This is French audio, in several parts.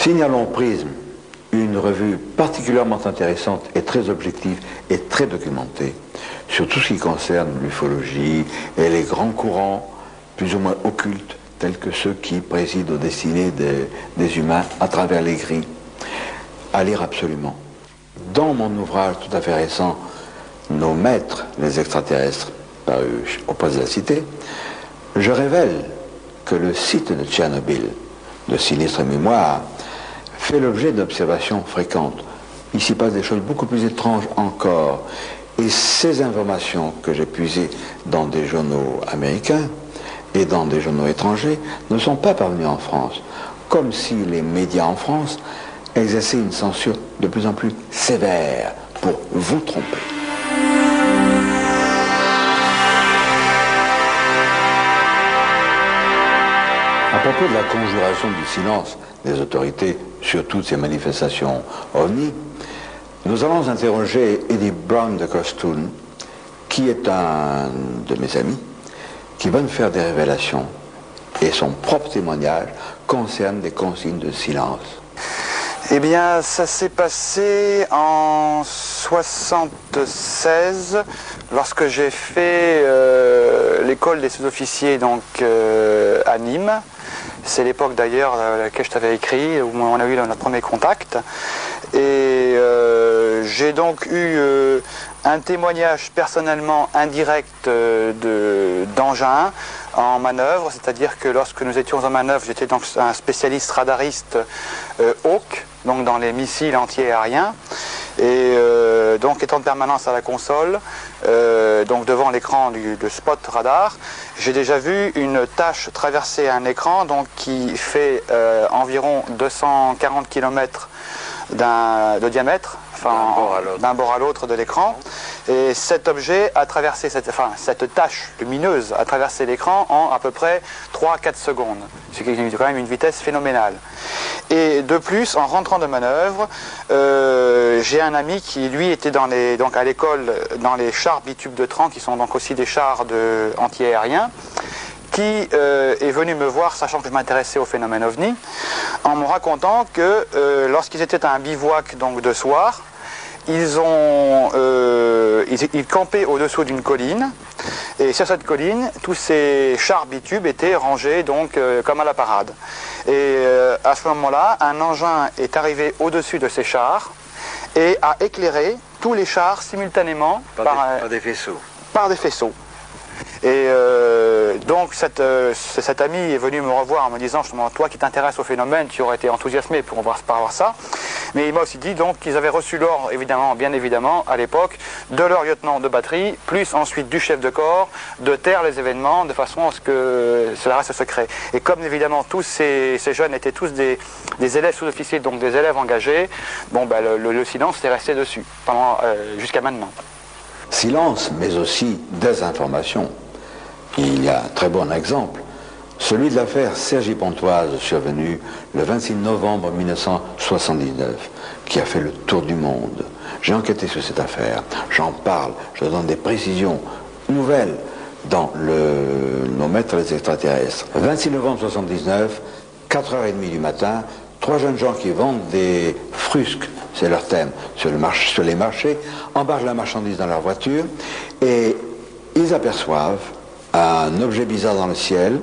Signalons Prisme, une revue particulièrement intéressante et très objective et très documentée sur tout ce qui concerne l'ufologie et les grands courants plus ou moins occultes tels que ceux qui président aux destinées des humains à travers les grilles. À lire absolument. Dans mon ouvrage tout à fait récent, Nos maîtres, les extraterrestres, paru au Presse de la Cité, je révèle que le site de Tchernobyl, de sinistre mémoire, fait l'objet d'observations fréquentes. Il s'y passe des choses beaucoup plus étranges encore. Et ces informations que j'ai puisées dans des journaux américains et dans des journaux étrangers ne sont pas parvenues en France. Comme si les médias en France exerçaient une censure de plus en plus sévère pour vous tromper. À propos de la conjuration du silence des autorités sur toutes ces manifestations OVNI, nous allons interroger Eddie Brown de Costune, qui est un de mes amis, qui va nous faire des révélations, et son propre témoignage concerne des consignes de silence. Eh bien, ça s'est passé en 1976, lorsque j'ai fait l'école des sous-officiers donc à Nîmes. C'est l'époque d'ailleurs à laquelle je t'avais écrit, où on a eu notre premier contact. Et j'ai donc eu un témoignage personnellement indirect d'engin en manœuvre, c'est-à-dire que lorsque nous étions en manœuvre, j'étais donc un spécialiste radariste Hawk, donc dans les missiles anti-aériens, et donc étant de permanence à la console, donc devant l'écran de spot radar, j'ai déjà vu une tache traverser un écran donc qui fait environ 240 km de diamètre, enfin, d'un bord à l'autre de l'écran. Et cet objet a traversé, cette tache lumineuse a traversé l'écran en à peu près 3-4 secondes, ce qui est quand même une vitesse phénoménale. Et de plus, en rentrant de manœuvre, j'ai un ami qui lui était donc à l'école dans les chars bitubes de Tran, qui sont donc aussi des chars anti-aériens, qui est venu me voir, sachant que je m'intéressais au phénomène OVNI, en me racontant que lorsqu'ils étaient à un bivouac donc de soir, ils campaient au-dessous d'une colline, et sur cette colline, tous ces chars bitubes étaient rangés donc comme à la parade. Et à ce moment-là, un engin est arrivé au-dessus de ces chars et a éclairé tous les chars simultanément par des faisceaux. Par des faisceaux. Et donc cet ami est venu me revoir en me disant justement, toi qui t'intéresses au phénomène, tu aurais été enthousiasmé pour voir ça. Mais il m'a aussi dit donc qu'ils avaient reçu l'ordre, bien évidemment, à l'époque, de leur lieutenant de batterie, plus ensuite du chef de corps, de taire les événements de façon à ce que cela reste secret. Et comme évidemment tous ces jeunes étaient tous des élèves sous-officiers, donc des élèves engagés, bon, ben, le silence est resté dessus jusqu'à maintenant. Silence, mais aussi désinformation. Il y a un très bon exemple, celui de l'affaire Sergi Pontoise, survenue le 26 novembre 1979, qui a fait le tour du monde. J'ai enquêté sur cette affaire, j'en parle, je donne des précisions nouvelles dans Nos maîtres les extraterrestres. 26 novembre 1979, 4h30 du matin, 3 jeunes gens qui vendent des frusques, c'est leur thème, sur les marchés, embarquent la marchandise dans leur voiture et ils aperçoivent un objet bizarre dans le ciel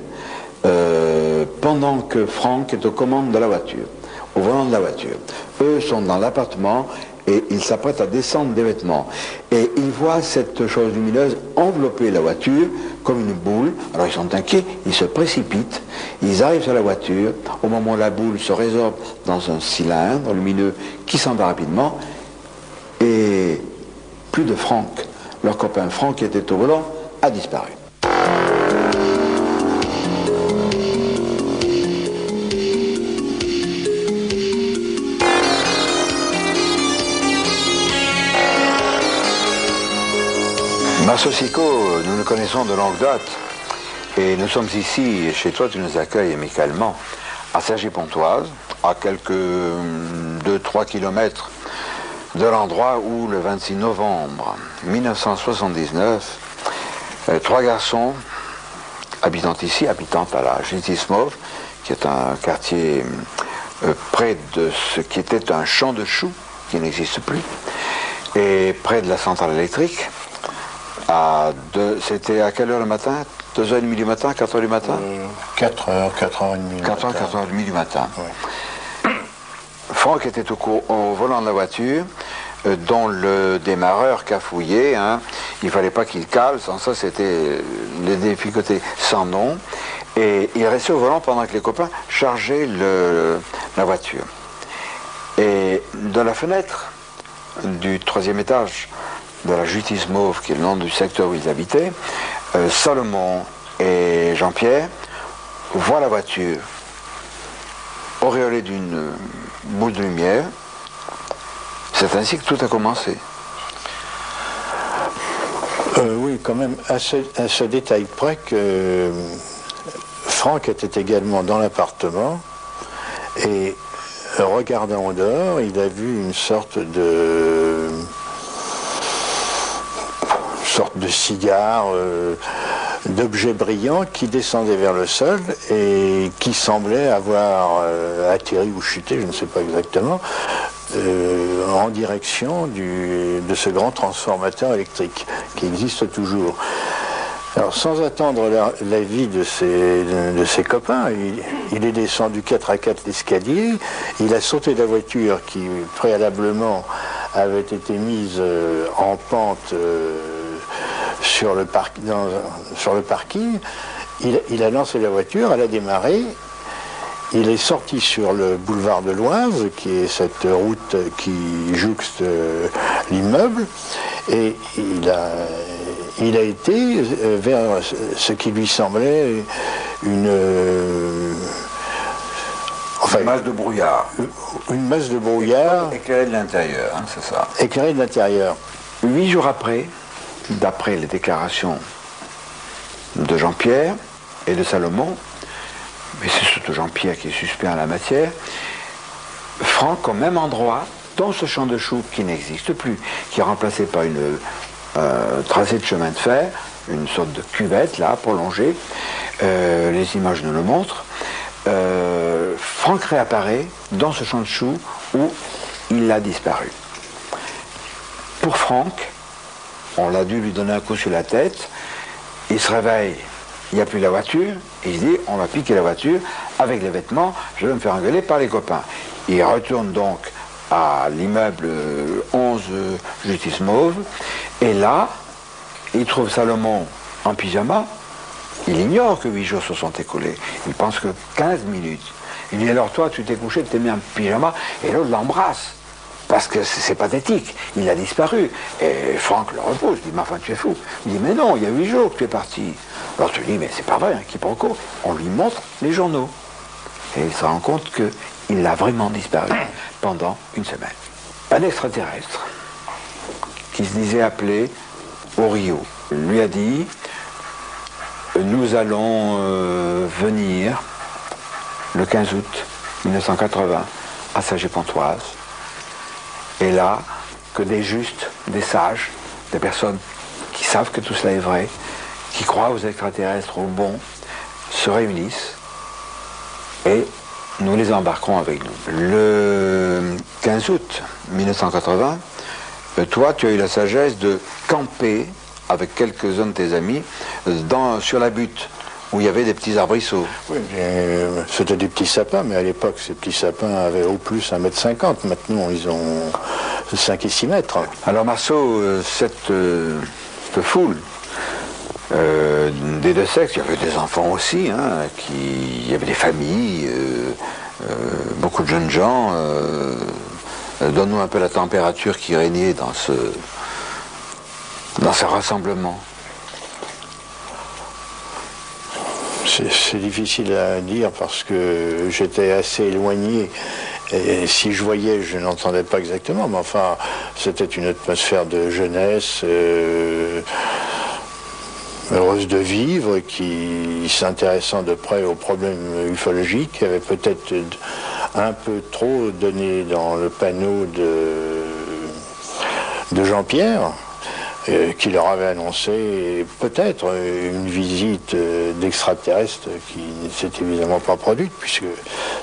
pendant que Franck est aux commandes de la voiture, au volant de la voiture. Eux sont dans l'appartement et ils s'apprêtent à descendre des vêtements. Et ils voient cette chose lumineuse envelopper la voiture comme une boule. Alors ils sont inquiets, ils se précipitent, ils arrivent sur la voiture, au moment où la boule se résorbe dans un cylindre lumineux qui s'en va rapidement, et plus de Franck. Leur copain Franck qui était au volant a disparu. Marceau Sicot, nous nous connaissons de longue date et nous sommes ici, chez toi, tu nous accueilles amicalement, à Cergy-Pontoise, à quelques 2-3 kilomètres de l'endroit où, le 26 novembre 1979, 3 garçons habitant à la Justice Mauve, qui est un quartier près de ce qui était un champ de choux, qui n'existe plus, et près de la centrale électrique. C'était à quelle heure le matin? 2h30 du matin, 4h du matin? 4h, 4h30 du matin. 4h, 4h30 du matin. Ouais. Franck était au volant de la voiture, dont le démarreur cafouillait. Hein. Il ne fallait pas qu'il cale, sans ça c'était les difficultés sans nom. Et il restait au volant pendant que les copains chargeaient la voiture. Et de la fenêtre du 3e étage de la Justice Mauve, qui est le nom du secteur où ils habitaient, Salomon et Jean-Pierre voient la voiture auréolée d'une boule de lumière. C'est ainsi que tout a commencé. Oui, quand même, à ce détail près que Franck était également dans l'appartement et regardant au dehors, il a vu une sorte de cigare, d'objet brillant qui descendait vers le sol et qui semblait avoir atterri ou chuté, je ne sais pas exactement, en direction de ce grand transformateur électrique qui existe toujours. Alors, sans attendre l'avis de ses copains, il est descendu 4 à 4 l'escalier, il a sauté de la voiture qui préalablement avait été mise en pente sur le parking, il a lancé la voiture, elle a démarré, il est sorti sur le boulevard de l'Oise, qui est cette route qui jouxte l'immeuble, et il a été vers ce qui lui semblait une masse de brouillard. Une masse de brouillard. Éclairée de l'intérieur, hein, c'est ça. Éclairée de l'intérieur. 8 jours après, d'après les déclarations de Jean-Pierre et de Salomon, mais c'est surtout Jean-Pierre qui est suspect en la matière, Franck, au même endroit, dans ce champ de choux qui n'existe plus, qui est remplacé par une tracé de chemin de fer, une sorte de cuvette là, prolongée, les images nous le montrent, Franck réapparaît dans ce champ de choux où il a disparu. Pour Franck, on l'a dû lui donner un coup sur la tête, il se réveille, il n'y a plus la voiture, et il dit on va piquer la voiture avec les vêtements, je vais me faire engueuler par les copains. Il retourne donc à l'immeuble 11 Justice Mauve, et là, il trouve Salomon en pyjama. Il ignore que 8 jours se sont écoulés. Il pense que 15 minutes. Il dit alors toi, tu t'es couché, tu t'es mis en pyjama, et l'autre l'embrasse. Parce que c'est pathétique, il a disparu. Et Franck le repousse, il dit, mais enfin tu es fou. Il dit, mais non, il y a 8 jours que tu es parti. Alors tu dis, mais c'est pas vrai, hein, quiproquo. On lui montre les journaux. Et il se rend compte qu'il a vraiment disparu pendant une semaine. Un extraterrestre qui se disait appelé Orio lui a dit, nous allons venir le 15 août 1980 à Saget-Pontoise. Et là, que des justes, des sages, des personnes qui savent que tout cela est vrai, qui croient aux extraterrestres, aux bons, se réunissent et nous les embarquerons avec nous. Le 15 août 1980, toi, tu as eu la sagesse de camper avec quelques-uns de tes amis sur la butte, où il y avait des petits arbrisseaux. Oui, c'était des petits sapins, mais à l'époque, ces petits sapins avaient au plus 1,50 m. Maintenant, ils ont 5 et 6 mètres. Alors, Marceau, cette foule des deux sexes, il y avait des enfants aussi, hein, il y avait des familles, beaucoup de jeunes gens. Donne-nous un peu la température qui régnait dans ce rassemblement. C'est difficile à dire parce que j'étais assez éloigné et si je voyais, je n'entendais pas exactement, mais enfin, c'était une atmosphère de jeunesse heureuse de vivre, qui s'intéressant de près aux problèmes ufologiques, avait peut-être un peu trop donné dans le panneau de Jean-Pierre, qui leur avait annoncé peut-être une visite d'extraterrestres qui ne s'est évidemment pas produite, puisque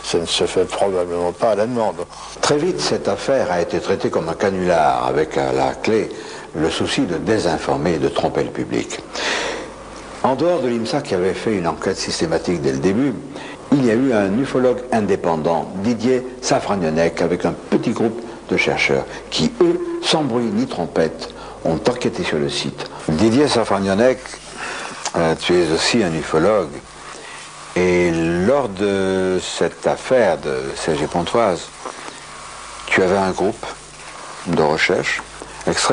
ça ne se fait probablement pas à la demande. Très vite, cette affaire a été traitée comme un canular, avec à la clé le souci de désinformer et de tromper le public. En dehors de l'IMSA qui avait fait une enquête systématique dès le début, il y a eu un ufologue indépendant, Didier Safragnonec, avec un petit groupe de chercheurs qui, eux, sans bruit ni trompette, ont enquêté sur le site. Didier Safragnonec, tu es aussi un ufologue, et lors de cette affaire de Cergy-Pontoise, tu avais un groupe de recherche extrêmement